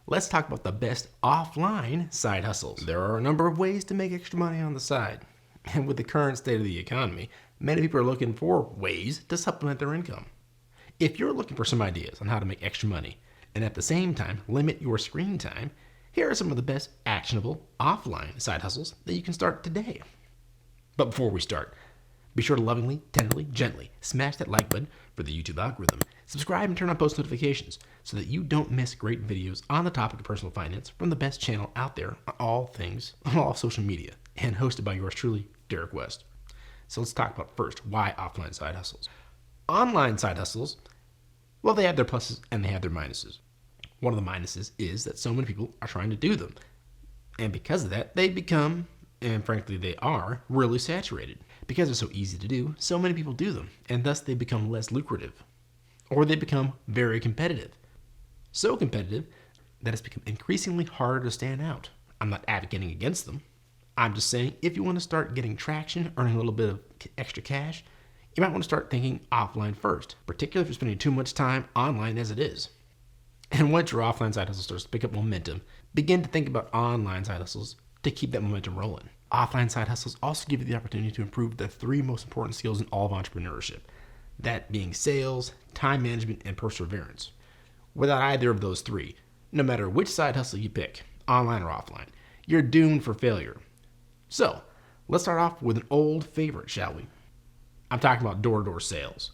let's talk about the best offline side hustles. There are a number of ways to make extra money on the side. And with the current state of the economy, many people are looking for ways to supplement their income. If you're looking for some ideas on how to make extra money and at the same time limit your screen time, here are some of the best actionable offline side hustles that you can start today. But before we start, be sure to lovingly, tenderly, gently smash that like button for the YouTube algorithm. Subscribe and turn on post notifications so that you don't miss great videos on the topic of personal finance from the best channel out there on all social media, and hosted by yours truly, Derek West. So let's talk about first, why offline side hustles. Online side hustles, well, they have their pluses and they have their minuses. One of the minuses is that so many people are trying to do them. And because of that, they become, and frankly they are, really saturated. Because they're so easy to do, so many people do them, and thus they become less lucrative. Or they become very competitive. So competitive that it's become increasingly harder to stand out. I'm not advocating against them. I'm just saying if you want to start getting traction, earning a little bit of extra cash, you might want to start thinking offline first, particularly if you're spending too much time online as it is. And once your offline side hustle starts to pick up momentum, begin to think about online side hustles to keep that momentum rolling. Offline side hustles also give you the opportunity to improve the three most important skills in all of entrepreneurship, that being sales, time management, and perseverance. Without either of those three, no matter which side hustle you pick, online or offline, you're doomed for failure. So, let's start off with an old favorite, shall we? I'm talking about door-to-door sales.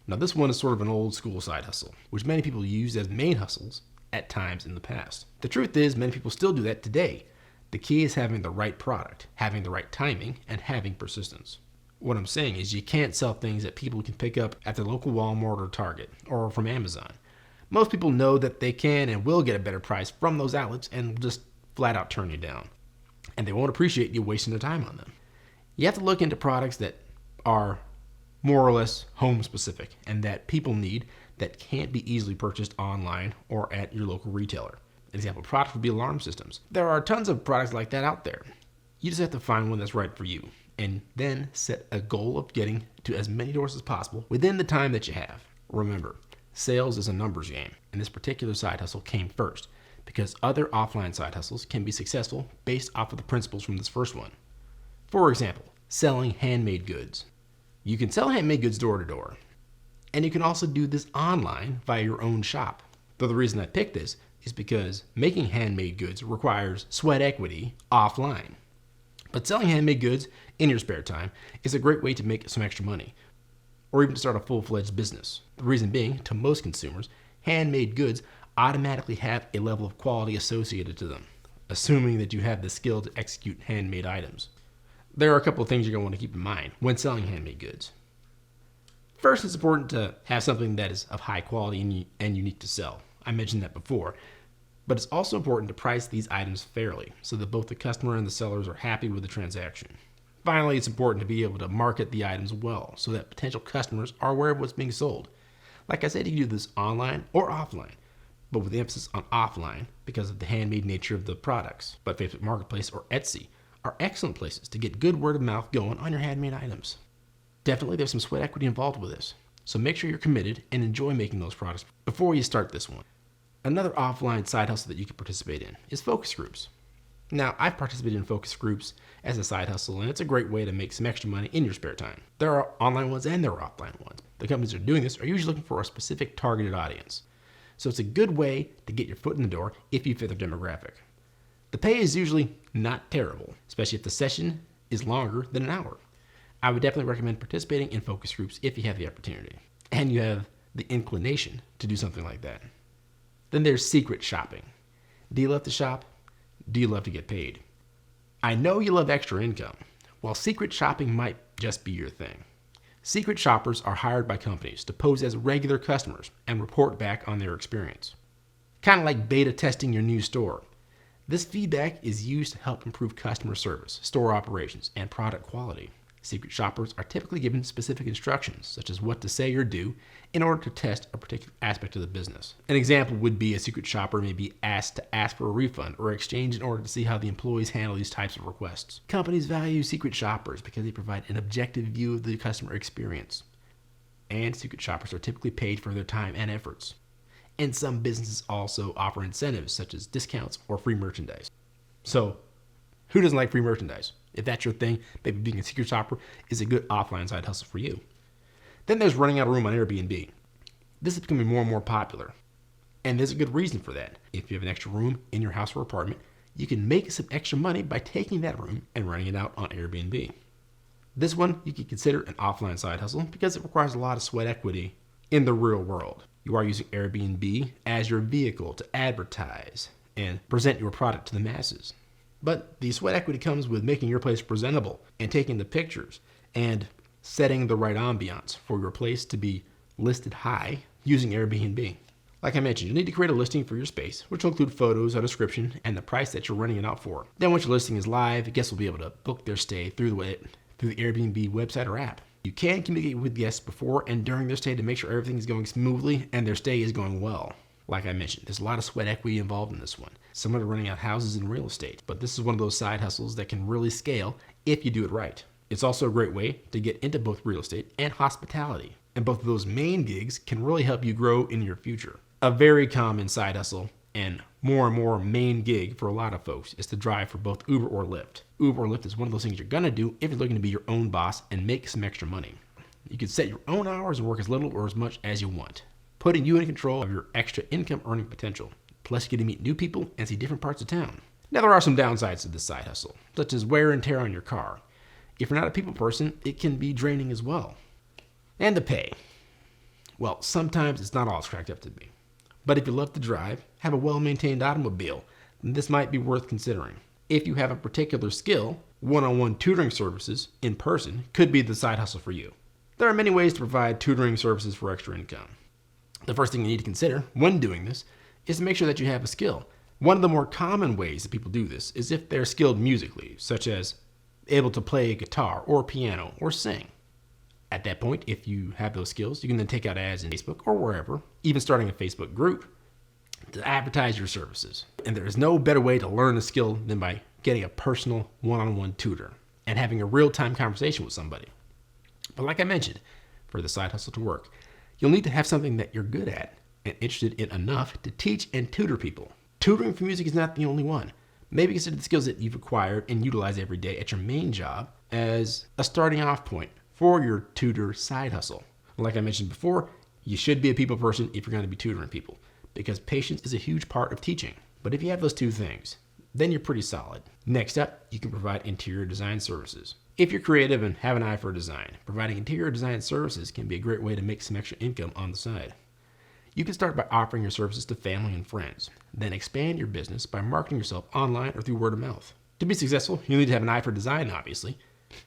Now, this one is sort of an old school side hustle, which many people used as main hustles at times in the past. The truth is, many people still do that today. The key is having the right product, having the right timing, and having persistence. What I'm saying is you can't sell things that people can pick up at their local Walmart or Target or from Amazon. Most people know that they can and will get a better price from those outlets and will just flat out turn you down. And they won't appreciate you wasting their time on them. You have to look into products that are more or less home specific and that people need that can't be easily purchased online or at your local retailer. An example product would be alarm systems. There are tons of products like that out there. You just have to find one that's right for you and then set a goal of getting to as many doors as possible within the time that you have. Remember, sales is a numbers game, and this particular side hustle came first because other offline side hustles can be successful based off of the principles from this first one. For example, selling handmade goods. You can sell handmade goods door to door, and you can also do this online via your own shop. Though the reason I picked this is because making handmade goods requires sweat equity offline. But selling handmade goods in your spare time is a great way to make some extra money, or even to start a full-fledged business. The reason being, to most consumers, handmade goods automatically have a level of quality associated to them, assuming that you have the skill to execute handmade items. There are a couple of things you're going to want to keep in mind when selling handmade goods. First, it's important to have something that is of high quality and unique to sell. I mentioned that before, but it's also important to price these items fairly so that both the customer and the sellers are happy with the transaction. Finally, it's important to be able to market the items well so that potential customers are aware of what's being sold. Like I said, you can do this online or offline, but with the emphasis on offline because of the handmade nature of the products. But Facebook Marketplace or Etsy are excellent places to get good word of mouth going on your handmade items. Definitely, there's some sweat equity involved with this, so make sure you're committed and enjoy making those products before you start this one. Another offline side hustle that you can participate in is focus groups. Now, I've participated in focus groups as a side hustle, and it's a great way to make some extra money in your spare time. There are online ones and there are offline ones. The companies that are doing this are usually looking for a specific targeted audience. So it's a good way to get your foot in the door if you fit their demographic. The pay is usually not terrible, especially if the session is longer than an hour. I would definitely recommend participating in focus groups if you have the opportunity and you have the inclination to do something like that. Then there's secret shopping. Do you love to shop? Do you love to get paid? I know you love extra income. Well, secret shopping might just be your thing. Secret shoppers are hired by companies to pose as regular customers and report back on their experience. Kind of like beta testing your new store. This feedback is used to help improve customer service, store operations, and product quality. Secret shoppers are typically given specific instructions, such as what to say or do, in order to test a particular aspect of the business. An example would be a secret shopper may be asked to ask for a refund or exchange in order to see how the employees handle these types of requests. Companies value secret shoppers because they provide an objective view of the customer experience. And secret shoppers are typically paid for their time and efforts. And some businesses also offer incentives such as discounts or free merchandise. So, who doesn't like free merchandise? If that's your thing, maybe being a secret shopper is a good offline side hustle for you. Then there's renting out a room on Airbnb. This is becoming more and more popular. And there's a good reason for that. If you have an extra room in your house or apartment, you can make some extra money by taking that room and renting it out on Airbnb. This one you can consider an offline side hustle because it requires a lot of sweat equity in the real world. You are using Airbnb as your vehicle to advertise and present your product to the masses. But the sweat equity comes with making your place presentable and taking the pictures and setting the right ambiance for your place to be listed high using Airbnb. Like I mentioned, you'll need to create a listing for your space, which will include photos, a description, and the price that you're renting it out for. Then once your listing is live, guests will be able to book their stay through the Airbnb website or app. You can communicate with guests before and during their stay to make sure everything is going smoothly and their stay is going well. Like I mentioned, there's a lot of sweat equity involved in this one, similar to renting out houses in real estate. But this is one of those side hustles that can really scale if you do it right. It's also a great way to get into both real estate and hospitality. And both of those main gigs can really help you grow in your future. A very common side hustle and more main gig for a lot of folks is to drive for both Uber or Lyft. Uber or Lyft is one of those things you're gonna do if you're looking to be your own boss and make some extra money. You can set your own hours and work as little or as much as you want, putting you in control of your extra income earning potential. Plus, you get to meet new people and see different parts of town. Now, there are some downsides to this side hustle, such as wear and tear on your car. If you're not a people person, it can be draining as well. And the pay. Well, sometimes it's not all it's cracked up to be. But if you love to drive, have a well-maintained automobile, then this might be worth considering. If you have a particular skill, one-on-one tutoring services in person could be the side hustle for you. There are many ways to provide tutoring services for extra income. The first thing you need to consider when doing this is to make sure that you have a skill. One of the more common ways that people do this is if they're skilled musically, such as able to play a guitar or piano or sing. At that point, if you have those skills, you can then take out ads in Facebook or wherever, even starting a Facebook group, to advertise your services. And there is no better way to learn a skill than by getting a personal one-on-one tutor and having a real-time conversation with somebody. But like I mentioned, for the side hustle to work, you'll need to have something that you're good at and interested in enough to teach and tutor people. Tutoring for music is not the only one. Maybe consider the skills that you've acquired and utilize every day at your main job as a starting off point for your tutor side hustle. Like I mentioned before, you should be a people person if you're going to be tutoring people, because patience is a huge part of teaching. But if you have those two things, then you're pretty solid. Next up, you can provide interior design services. If you're creative and have an eye for design, providing interior design services can be a great way to make some extra income on the side. You can start by offering your services to family and friends, then expand your business by marketing yourself online or through word of mouth. To be successful, you need to have an eye for design, obviously.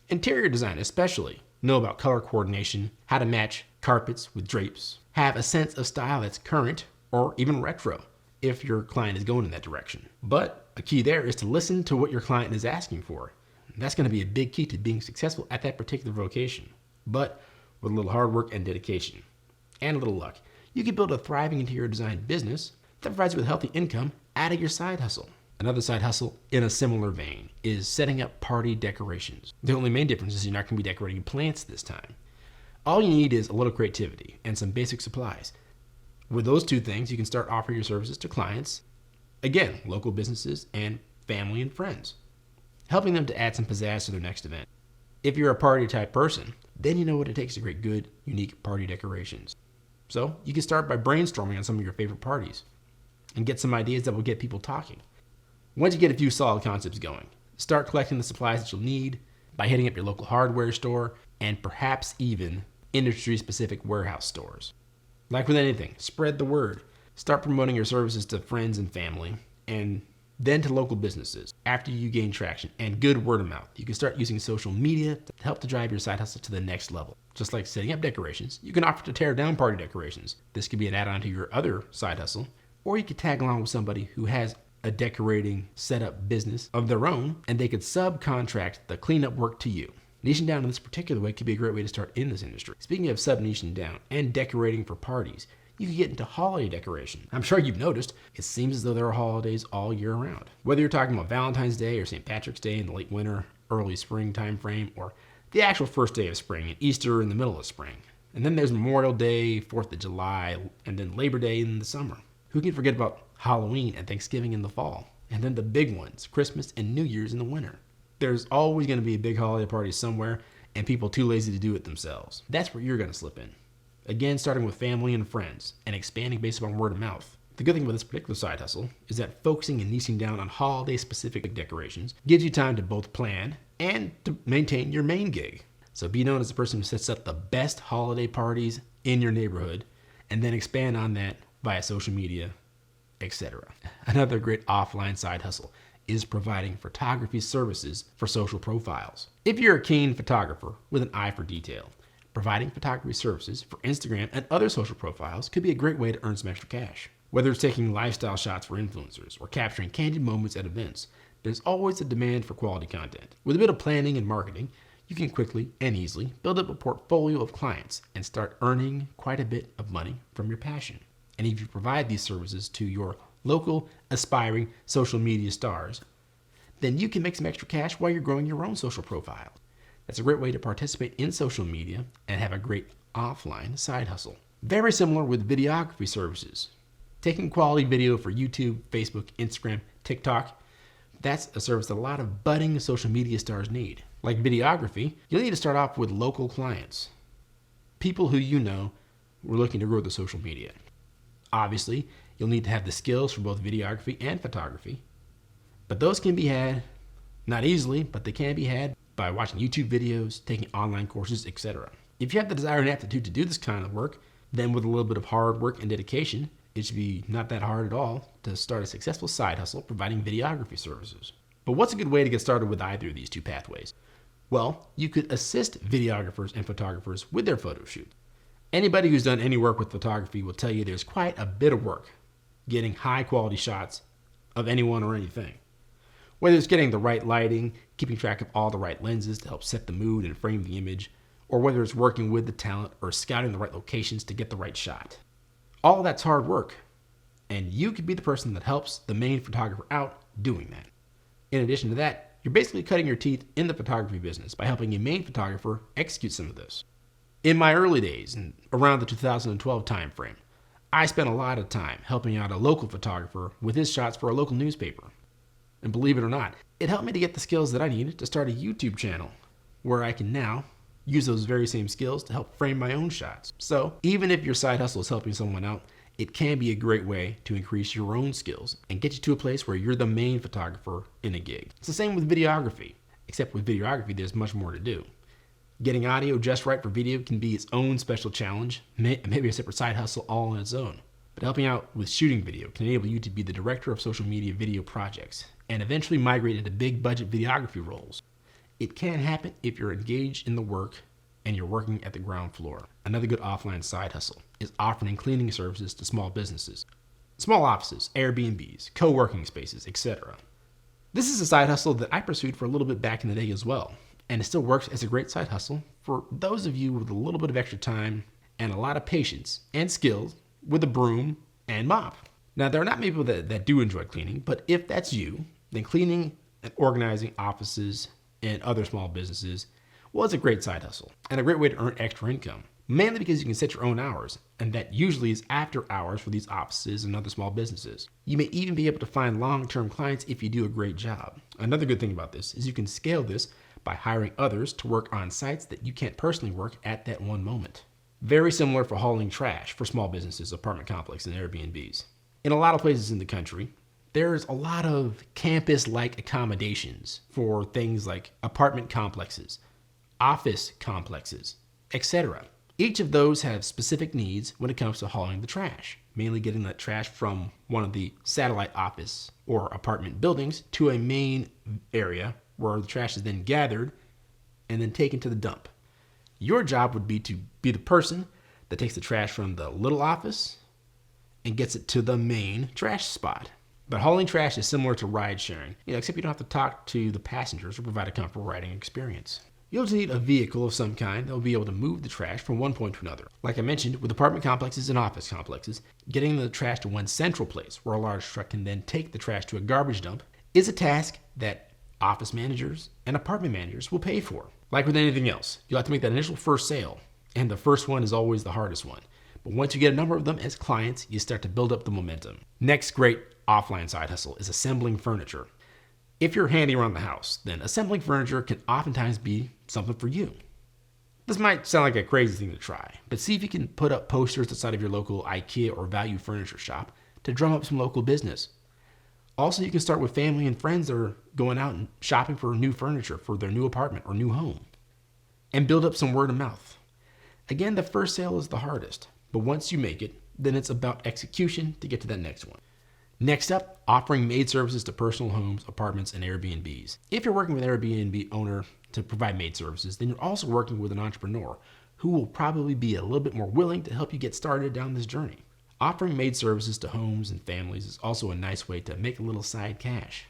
Interior design especially. Know about color coordination, how to match carpets with drapes, have a sense of style that's current or even retro if your client is going in that direction. But a key there is to listen to what your client is asking for. That's going to be a big key to being successful at that particular vocation. But with a little hard work and dedication and a little luck, you can build a thriving interior design business that provides you with healthy income out of your side hustle. Another side hustle in a similar vein is setting up party decorations. The only main difference is you're not going to be decorating plants this time. All you need is a little creativity and some basic supplies. With those two things, you can start offering your services to clients, again, local businesses and family and friends, helping them to add some pizzazz to their next event. If you're a party type person, then you know what it takes to create good, unique party decorations. So you can start by brainstorming on some of your favorite parties and get some ideas that will get people talking. Once you get a few solid concepts going, start collecting the supplies that you'll need by hitting up your local hardware store and perhaps even industry-specific warehouse stores. Like with anything, spread the word. Start promoting your services to friends and family, and then to local businesses. After you gain traction and good word of mouth, you can start using social media to help to drive your side hustle to the next level. Just like setting up decorations, you can offer to tear down party decorations. This could be an add-on to your other side hustle, or you could tag along with somebody who has a decorating setup business of their own, and they could subcontract the cleanup work to you. Niching down in this particular way could be a great way to start in this industry. Speaking of sub-niching down and decorating for parties, you can get into holiday decoration. I'm sure you've noticed, it seems as though there are holidays all year round. Whether you're talking about Valentine's Day or St. Patrick's Day in the late winter, early spring time frame, or the actual first day of spring and Easter in the middle of spring, And then there's Memorial Day, 4th of July, and then Labor Day in the summer. Who can forget about Halloween and Thanksgiving in the fall? And then the big ones, Christmas and New Year's in the winter. There's always going to be a big holiday party somewhere and people too lazy to do it themselves. That's where you're going to slip in. Again, starting with family and friends and expanding based upon word of mouth. The good thing about this particular side hustle is that focusing and niching down on holiday-specific decorations gives you time to both plan and to maintain your main gig. So be known as the person who sets up the best holiday parties in your neighborhood and then expand on that via social media, etc. Another great offline side hustle is providing photography services for social profiles. If you're a keen photographer with an eye for detail, providing photography services for Instagram and other social profiles could be a great way to earn some extra cash. Whether it's taking lifestyle shots for influencers or capturing candid moments at events, there's always a demand for quality content. With a bit of planning and marketing, you can quickly and easily build up a portfolio of clients and start earning quite a bit of money from your passion. And if you provide these services to your local aspiring social media stars, then you can make some extra cash while you're growing your own social profile. That's a great way to participate in social media and have a great offline side hustle. Very similar with videography services. Taking quality video for YouTube, Facebook, Instagram, TikTok, that's a service that a lot of budding social media stars need. Like videography, you'll need to start off with local clients. People who you know were looking to grow their social media. Obviously, you'll need to have the skills for both videography and photography. But those can be had, not easily, but they can be had by watching YouTube videos, taking online courses, etc. If you have the desire and aptitude to do this kind of work, then with a little bit of hard work and dedication, it should be not that hard at all to start a successful side hustle providing videography services. But what's a good way to get started with either of these two pathways? Well, you could assist videographers and photographers with their photo shoot. Anybody who's done any work with photography will tell you there's quite a bit of work getting high quality shots of anyone or anything. Whether it's getting the right lighting, keeping track of all the right lenses to help set the mood and frame the image, or whether it's working with the talent or scouting the right locations to get the right shot. All that's hard work, and you could be the person that helps the main photographer out doing that. In addition to that, you're basically cutting your teeth in the photography business by helping a main photographer execute some of this. In my early days, and around the 2012 timeframe, I spent a lot of time helping out a local photographer with his shots for a local newspaper. And believe it or not, it helped me to get the skills that I needed to start a YouTube channel, where I can now use those very same skills to help frame my own shots. So even if your side hustle is helping someone out, it can be a great way to increase your own skills and get you to a place where you're the main photographer in a gig. It's the same with videography, except with videography, there's much more to do. Getting audio just right for video can be its own special challenge, maybe a separate side hustle all on its own. But helping out with shooting video can enable you to be the director of social media video projects and eventually migrate into big budget videography roles. It can happen if you're engaged in the work and you're working at the ground floor. Another good offline side hustle is offering cleaning services to small businesses, small offices, Airbnbs, co-working spaces, etc. This is a side hustle that I pursued for a little bit back in the day as well, and it still works as a great side hustle for those of you with a little bit of extra time and a lot of patience and skills with a broom and mop. Now, there are not many people that do enjoy cleaning, but if that's you, then cleaning and organizing offices and other small businesses, well, it's a great side hustle and a great way to earn extra income, mainly because you can set your own hours, and that usually is after hours for these offices and other small businesses. You may even be able to find long-term clients if you do a great job. Another good thing about this is you can scale this by hiring others to work on sites that you can't personally work at that one moment. Very similar for hauling trash for small businesses, apartment complexes, and Airbnbs. In a lot of places in the country, there's a lot of campus-like accommodations for things like apartment complexes, office complexes, etc. Each of those have specific needs when it comes to hauling the trash, mainly getting that trash from one of the satellite office or apartment buildings to a main area where the trash is then gathered and then taken to the dump. Your job would be to be the person that takes the trash from the little office and gets it to the main trash spot. But hauling trash is similar to ride sharing, except you don't have to talk to the passengers or provide a comfortable riding experience. You'll need a vehicle of some kind that will be able to move the trash from one point to another. Like I mentioned, with apartment complexes and office complexes, getting the trash to one central place where a large truck can then take the trash to a garbage dump is a task that office managers and apartment managers will pay for. Like with anything else, you'll have to make that initial first sale, And the first one is always the hardest one. But once you get a number of them as clients, you start to build up the momentum. Next great offline side hustle is assembling furniture. If you're handy around the house, then assembling furniture can oftentimes be something for you. This might sound like a crazy thing to try, but see if you can put up posters outside of your local IKEA or value furniture shop to drum up some local business. Also, you can start with family and friends that are going out and shopping for new furniture for their new apartment or new home, and build up some word of mouth. Again, the first sale is the hardest, but once you make it, then it's about execution to get to that next one. Next up, offering maid services to personal homes, apartments, and Airbnbs. If you're working with an Airbnb owner to provide maid services, then you're also working with an entrepreneur who will probably be a little bit more willing to help you get started down this journey. Offering maid services to homes and families is also a nice way to make a little side cash.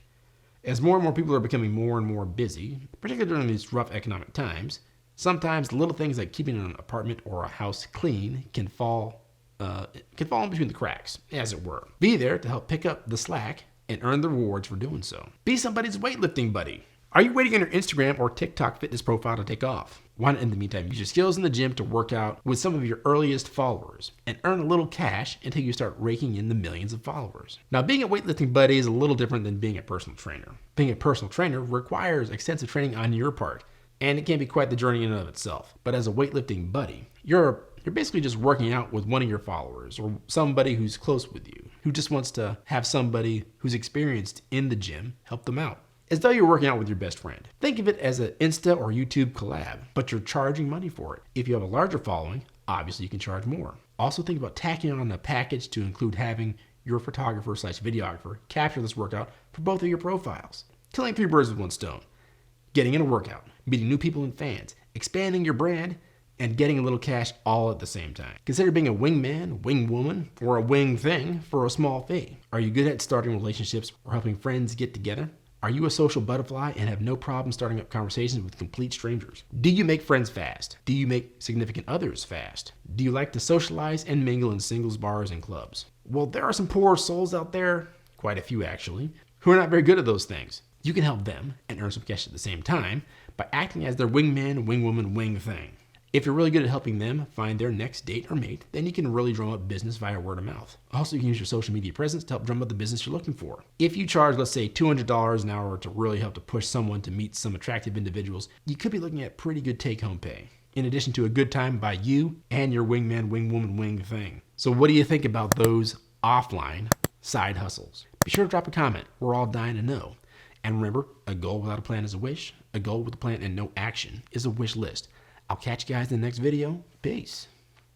As more and more people are becoming more and more busy, particularly during these rough economic times, sometimes little things like keeping an apartment or a house clean can fall in between the cracks, as it were. Be there to help pick up the slack and earn the rewards for doing so. Be somebody's weightlifting buddy. Are you waiting on your Instagram or TikTok fitness profile to take off? Why not, in the meantime, use your skills in the gym to work out with some of your earliest followers and earn a little cash until you start raking in the millions of followers. Now, being a weightlifting buddy is a little different than being a personal trainer. Being a personal trainer requires extensive training on your part, and it can be quite the journey in and of itself. But as a weightlifting buddy, you're basically just working out with one of your followers or somebody who's close with you, who just wants to have somebody who's experienced in the gym help them out. As though you're working out with your best friend. Think of it as an Insta or YouTube collab, but you're charging money for it. If you have a larger following, obviously you can charge more. Also think about tacking on a package to include having your photographer/videographer capture this workout for both of your profiles. Killing 3 birds with 1 stone. Getting in a workout, meeting new people and fans, expanding your brand, and getting a little cash all at the same time. Consider being a wingman, wingwoman, or a wing thing for a small fee. Are you good at starting relationships or helping friends get together? Are you a social butterfly and have no problem starting up conversations with complete strangers? Do you make friends fast? Do you make significant others fast? Do you like to socialize and mingle in singles bars and clubs? Well, there are some poor souls out there, quite a few actually, who are not very good at those things. You can help them and earn some cash at the same time by acting as their wingman, wingwoman, wing thing. If you're really good at helping them find their next date or mate, then you can really drum up business via word of mouth. Also, you can use your social media presence to help drum up the business you're looking for. If you charge, let's say, $200 an hour to really help to push someone to meet some attractive individuals, you could be looking at pretty good take-home pay, in addition to a good time by you and your wingman, wingwoman, wing thing. So what do you think about those offline side hustles? Be sure to drop a comment. We're all dying to know. And remember, a goal without a plan is a wish. A goal with a plan and no action is a wish list. I'll catch you guys in the next video. Peace.